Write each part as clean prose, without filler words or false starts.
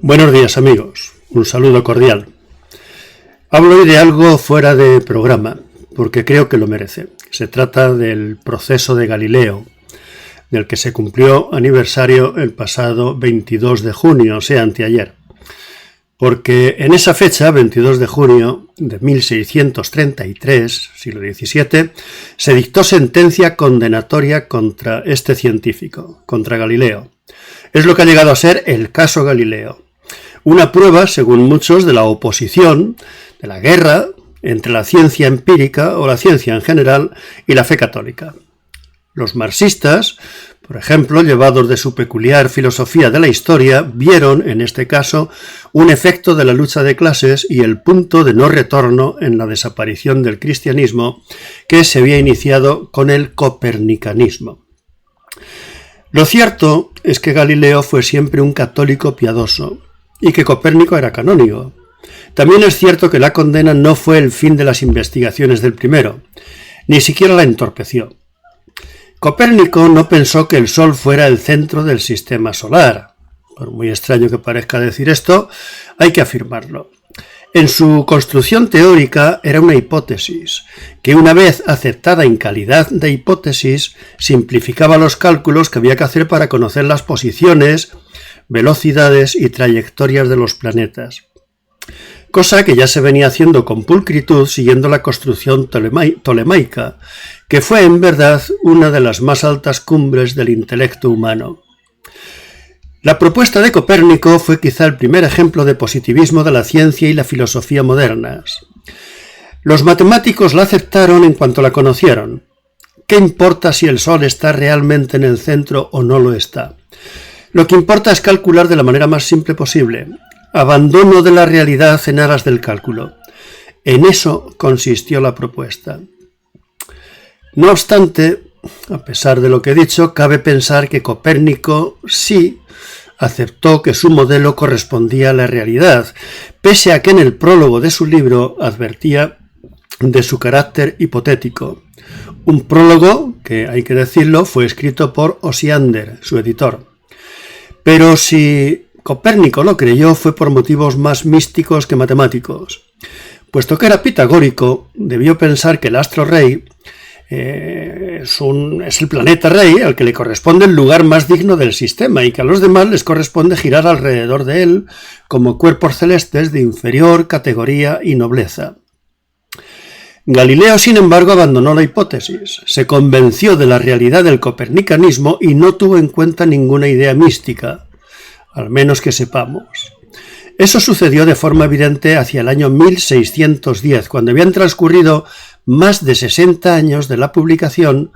Buenos días amigos, un saludo cordial. Hablo hoy de algo fuera de programa, porque creo que lo merece. Se trata del proceso de Galileo, del que se cumplió aniversario el pasado 22 de junio, o sea, anteayer. Porque en esa fecha, 22 de junio de 1633, siglo XVII, se dictó sentencia condenatoria contra este científico, contra Galileo. Es lo que ha llegado a ser el caso Galileo. Una prueba, según muchos, de la oposición, de la guerra entre la ciencia empírica o la ciencia en general y la fe católica. Los marxistas, por ejemplo, llevados de su peculiar filosofía de la historia, vieron, en este caso, un efecto de la lucha de clases y el punto de no retorno en la desaparición del cristianismo que se había iniciado con el copernicanismo. Lo cierto es que Galileo fue siempre un católico piadoso y que Copérnico era canónigo. También es cierto que la condena no fue el fin de las investigaciones del primero, ni siquiera la entorpeció. Copérnico no pensó que el Sol fuera el centro del sistema solar. Por muy extraño que parezca decir esto, hay que afirmarlo. En su construcción teórica era una hipótesis, que una vez aceptada en calidad de hipótesis, simplificaba los cálculos que había que hacer para conocer las posiciones, velocidades y trayectorias de los planetas. Cosa que ya se venía haciendo con pulcritud siguiendo la construcción tolemaica, que fue en verdad una de las más altas cumbres del intelecto humano. La propuesta de Copérnico fue quizá el primer ejemplo de positivismo de la ciencia y la filosofía modernas. Los matemáticos la aceptaron en cuanto la conocieron. ¿Qué importa si el Sol está realmente en el centro o no lo está? Lo que importa es calcular de la manera más simple posible. Abandono de la realidad en aras del cálculo. En eso consistió la propuesta. No obstante, a pesar de lo que he dicho, cabe pensar que Copérnico sí aceptó que su modelo correspondía a la realidad, pese a que en el prólogo de su libro advertía de su carácter hipotético. Un prólogo que, hay que decirlo, fue escrito por Osiander, su editor. Pero si Copérnico lo creyó fue por motivos más místicos que matemáticos. Puesto que era pitagórico, debió pensar que el astro rey es el planeta rey al que le corresponde el lugar más digno del sistema y que a los demás les corresponde girar alrededor de él como cuerpos celestes de inferior categoría y nobleza. Galileo, sin embargo, abandonó la hipótesis, se convenció de la realidad del copernicanismo y no tuvo en cuenta ninguna idea mística, al menos que sepamos. Eso sucedió de forma evidente hacia el año 1610, cuando habían transcurrido más de 60 años de la publicación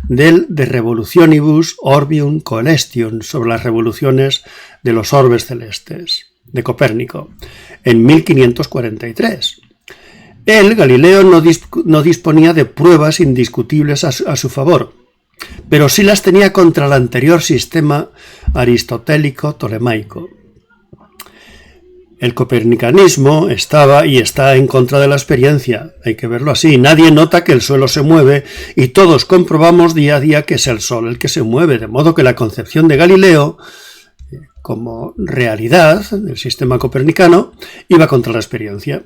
del De Revolutionibus Orbium Coelestium, sobre las revoluciones de los orbes celestes, de Copérnico, en 1543. Él, Galileo, no disponía de pruebas indiscutibles a su favor, pero sí las tenía contra el anterior sistema aristotélico-tolemaico. El copernicanismo estaba y está en contra de la experiencia, hay que verlo así. Nadie nota que el suelo se mueve y todos comprobamos día a día que es el Sol el que se mueve, de modo que la concepción de Galileo como realidad del sistema copernicano iba contra la experiencia.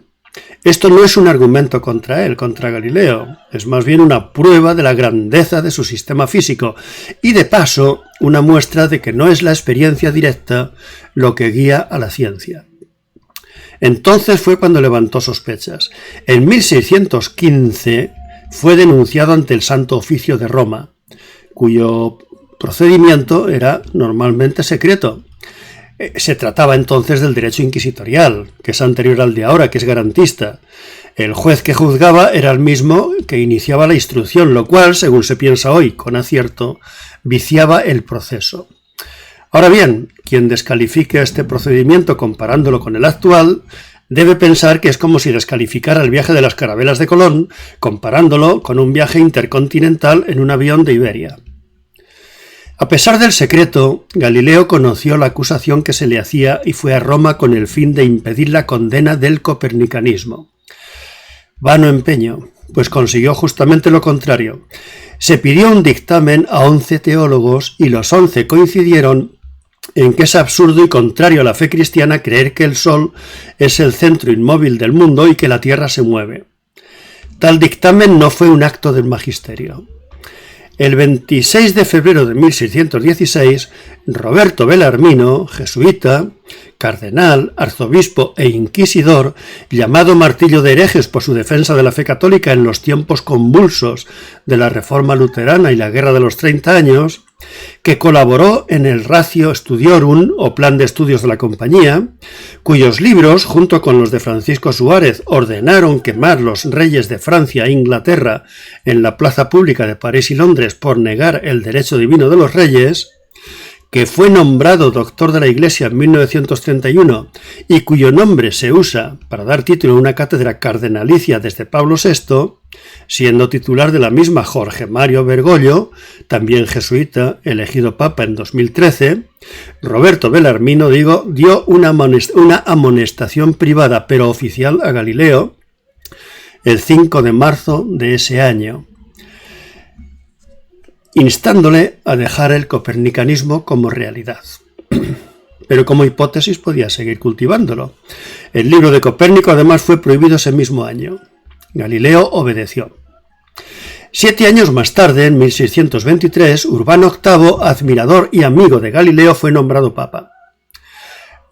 Esto no es un argumento contra él, contra Galileo, es más bien una prueba de la grandeza de su sistema físico y, de paso, una muestra de que no es la experiencia directa lo que guía a la ciencia. Entonces fue cuando levantó sospechas. En 1615 fue denunciado ante el Santo Oficio de Roma, cuyo procedimiento era normalmente secreto. Se trataba entonces del derecho inquisitorial, que es anterior al de ahora, que es garantista. El juez que juzgaba era el mismo que iniciaba la instrucción, lo cual, según se piensa hoy, con acierto, viciaba el proceso. Ahora bien, quien descalifique este procedimiento comparándolo con el actual, debe pensar que es como si descalificara el viaje de las carabelas de Colón, comparándolo con un viaje intercontinental en un avión de Iberia. A pesar del secreto, Galileo conoció la acusación que se le hacía y fue a Roma con el fin de impedir la condena del copernicanismo. Vano empeño, pues consiguió justamente lo contrario. Se pidió un dictamen a 11 teólogos y los 11 coincidieron en que es absurdo y contrario a la fe cristiana creer que el Sol es el centro inmóvil del mundo y que la Tierra se mueve. Tal dictamen no fue un acto del magisterio. El 26 de febrero de 1616, Roberto Bellarmino, jesuita, cardenal, arzobispo e inquisidor, llamado martillo de herejes por su defensa de la fe católica en los tiempos convulsos de la Reforma Luterana y la Guerra de los 30 años, que colaboró en el Ratio Studiorum o Plan de Estudios de la Compañía, cuyos libros, junto con los de Francisco Suárez, ordenaron quemar los reyes de Francia e Inglaterra en la plaza pública de París y Londres por negar el derecho divino de los reyes, que fue nombrado doctor de la Iglesia en 1931 y cuyo nombre se usa para dar título a una cátedra cardenalicia desde Pablo VI, siendo titular de la misma Jorge Mario Bergoglio, también jesuita, elegido papa en 2013, Roberto Bellarmino, dio una amonestación privada pero oficial a Galileo el 5 de marzo de ese año, instándole a dejar el copernicanismo como realidad. Pero como hipótesis podía seguir cultivándolo. El libro de Copérnico además fue prohibido ese mismo año. Galileo obedeció. 7 años más tarde, en 1623, Urbano VIII, admirador y amigo de Galileo, fue nombrado papa.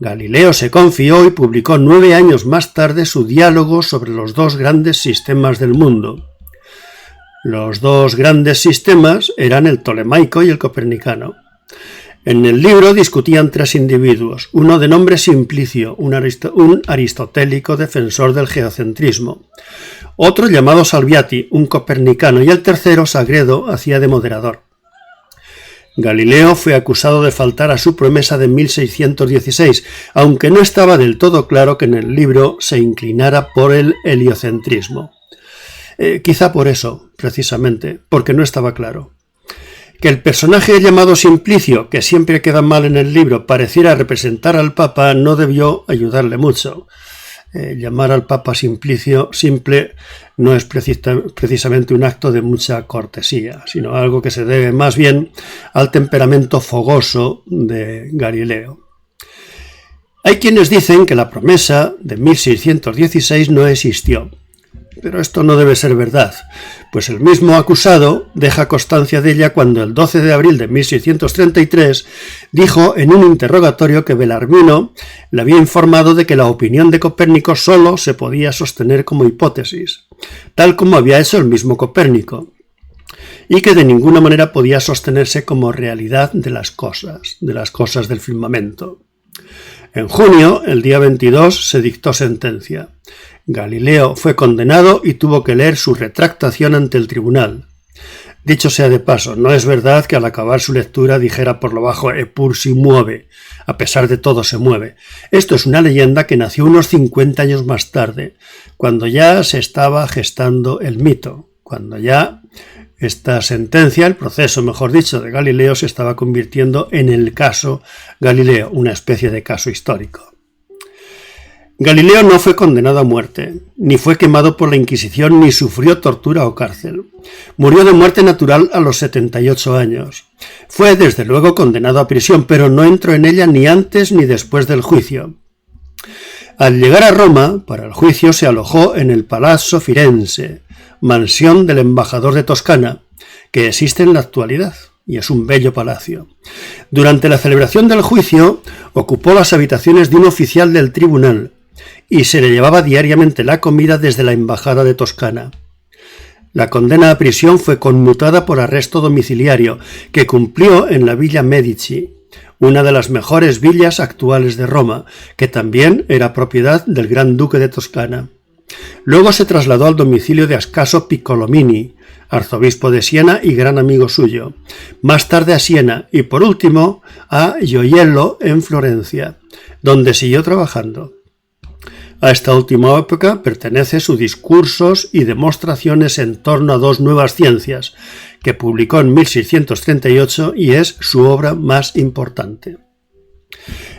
Galileo se confió y publicó 9 años más tarde su diálogo sobre los dos grandes sistemas del mundo. Los dos grandes sistemas eran el tolemaico y el copernicano. En el libro discutían 3 individuos, uno de nombre Simplicio, un aristotélico defensor del geocentrismo, otro llamado Salviati, un copernicano, y el tercero, Sagredo, hacía de moderador. Galileo fue acusado de faltar a su promesa de 1616, aunque no estaba del todo claro que en el libro se inclinara por el heliocentrismo. Quizá por eso, precisamente, porque no estaba claro. Que el personaje llamado Simplicio, que siempre queda mal en el libro, pareciera representar al Papa, no debió ayudarle mucho. Llamar al Papa Simplicio simple no es precisamente un acto de mucha cortesía, sino algo que se debe más bien al temperamento fogoso de Galileo. Hay quienes dicen que la promesa de 1616 no existió. Pero esto no debe ser verdad, pues el mismo acusado deja constancia de ella cuando el 12 de abril de 1633 dijo en un interrogatorio que Bellarmino le había informado de que la opinión de Copérnico solo se podía sostener como hipótesis, tal como había hecho el mismo Copérnico, y que de ninguna manera podía sostenerse como realidad de las cosas del firmamento. En junio, el día 22, se dictó sentencia. Galileo fue condenado y tuvo que leer su retractación ante el tribunal. Dicho sea de paso, no es verdad que al acabar su lectura dijera por lo bajo «Epur si mueve», a pesar de todo se mueve. Esto es una leyenda que nació unos 50 años más tarde, cuando ya se estaba gestando el mito, cuando ya esta sentencia, el proceso mejor dicho de Galileo, se estaba convirtiendo en el caso Galileo, una especie de caso histórico. Galileo no fue condenado a muerte, ni fue quemado por la Inquisición, ni sufrió tortura o cárcel. Murió de muerte natural a los 78 años. Fue desde luego condenado a prisión, pero no entró en ella ni antes ni después del juicio. Al llegar a Roma, para el juicio se alojó en el Palazzo Firenze, mansión del embajador de Toscana, que existe en la actualidad, y es un bello palacio. Durante la celebración del juicio, ocupó las habitaciones de un oficial del tribunal, y se le llevaba diariamente la comida desde la embajada de Toscana. La condena a prisión fue conmutada por arresto domiciliario, que cumplió en la Villa Medici, una de las mejores villas actuales de Roma, que también era propiedad del gran duque de Toscana. Luego se trasladó al domicilio de Ascaso Piccolomini, arzobispo de Siena y gran amigo suyo, más tarde a Siena y por último a Gioiello en Florencia, donde siguió trabajando. A esta última época pertenece sus discursos y demostraciones en torno a 2 nuevas ciencias, que publicó en 1638 y es su obra más importante.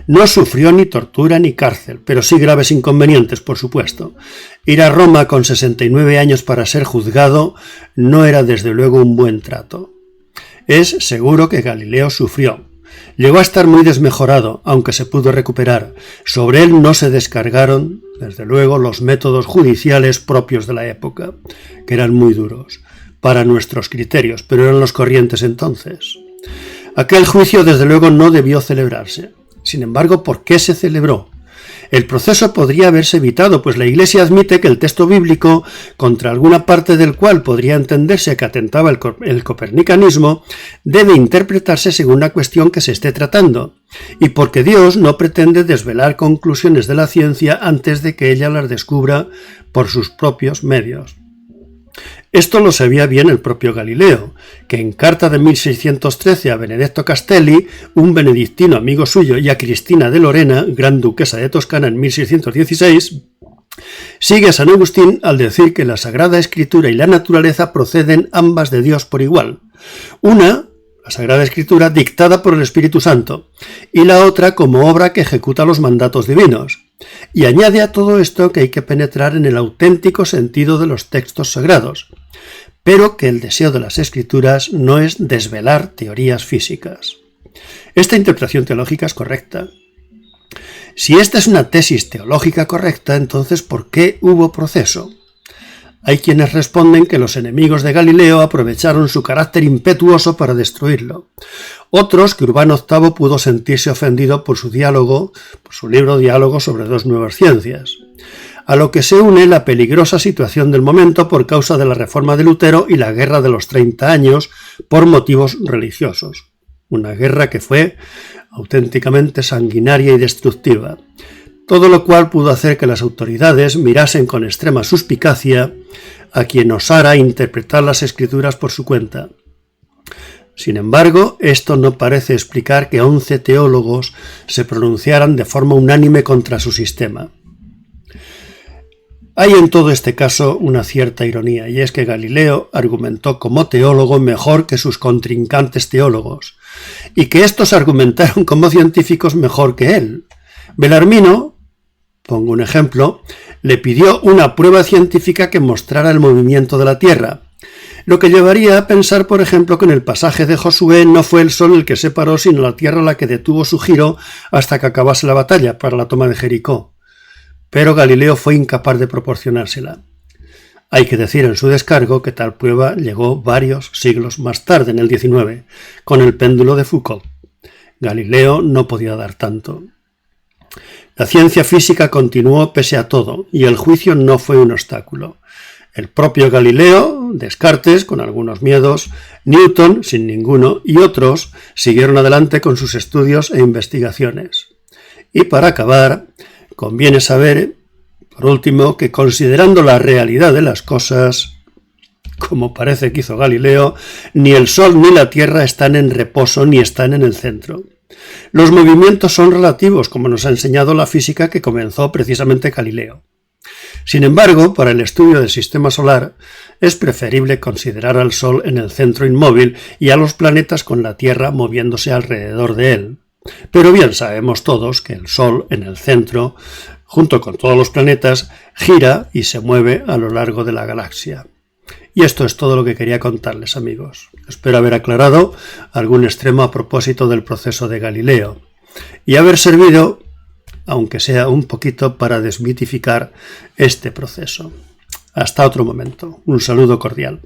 No sufrió ni tortura ni cárcel, pero sí graves inconvenientes, por supuesto. Ir a Roma con 69 años para ser juzgado no era desde luego un buen trato. Es seguro que Galileo sufrió, llegó a estar muy desmejorado, aunque se pudo recuperar. Sobre él no se descargaron, desde luego, los métodos judiciales propios de la época, que eran muy duros para nuestros criterios, pero eran los corrientes entonces. Aquel juicio, desde luego, no debió celebrarse. Sin embargo, ¿por qué se celebró? El proceso podría haberse evitado, pues la Iglesia admite que el texto bíblico, contra alguna parte del cual podría entenderse que atentaba el copernicanismo, debe interpretarse según la cuestión que se esté tratando, y porque Dios no pretende desvelar conclusiones de la ciencia antes de que ella las descubra por sus propios medios. Esto lo sabía bien el propio Galileo, que en carta de 1613 a Benedetto Castelli, un benedictino amigo suyo, y a Cristina de Lorena, gran duquesa de Toscana en 1616, sigue a San Agustín al decir que la Sagrada Escritura y la naturaleza proceden ambas de Dios por igual. Una, la Sagrada Escritura, dictada por el Espíritu Santo, y la otra como obra que ejecuta los mandatos divinos. Y añade a todo esto que hay que penetrar en el auténtico sentido de los textos sagrados, pero que el deseo de las Escrituras no es desvelar teorías físicas. Esta interpretación teológica es correcta. Si esta es una tesis teológica correcta, entonces ¿por qué hubo proceso? Hay quienes responden que los enemigos de Galileo aprovecharon su carácter impetuoso para destruirlo. Otros que Urbano VIII pudo sentirse ofendido por su libro Diálogo sobre dos nuevas ciencias. A lo que se une la peligrosa situación del momento por causa de la reforma de Lutero y la guerra de los 30 años por motivos religiosos. Una guerra que fue auténticamente sanguinaria y destructiva. Todo lo cual pudo hacer que las autoridades mirasen con extrema suspicacia a quien osara interpretar las Escrituras por su cuenta. Sin embargo, esto no parece explicar que 11 teólogos se pronunciaran de forma unánime contra su sistema. Hay en todo este caso una cierta ironía, y es que Galileo argumentó como teólogo mejor que sus contrincantes teólogos, y que estos argumentaron como científicos mejor que él. Belarmino, pongo un ejemplo, le pidió una prueba científica que mostrara el movimiento de la Tierra, lo que llevaría a pensar, por ejemplo, que en el pasaje de Josué no fue el sol el que se paró, sino la Tierra la que detuvo su giro hasta que acabase la batalla para la toma de Jericó. Pero Galileo fue incapaz de proporcionársela. Hay que decir en su descargo que tal prueba llegó varios siglos más tarde, en el XIX, con el péndulo de Foucault. Galileo no podía dar tanto. La ciencia física continuó pese a todo, y el juicio no fue un obstáculo. El propio Galileo, Descartes, con algunos miedos, Newton, sin ninguno, y otros siguieron adelante con sus estudios e investigaciones. Y para acabar, conviene saber, por último, que considerando la realidad de las cosas, como parece que hizo Galileo, ni el Sol ni la Tierra están en reposo ni están en el centro. Los movimientos son relativos, como nos ha enseñado la física que comenzó precisamente Galileo. Sin embargo, para el estudio del sistema solar, es preferible considerar al Sol en el centro inmóvil y a los planetas con la Tierra moviéndose alrededor de él. Pero bien sabemos todos que el Sol en el centro, junto con todos los planetas, gira y se mueve a lo largo de la galaxia. Y esto es todo lo que quería contarles, amigos. Espero haber aclarado algún extremo a propósito del proceso de Galileo y haber servido, aunque sea un poquito, para desmitificar este proceso. Hasta otro momento. Un saludo cordial.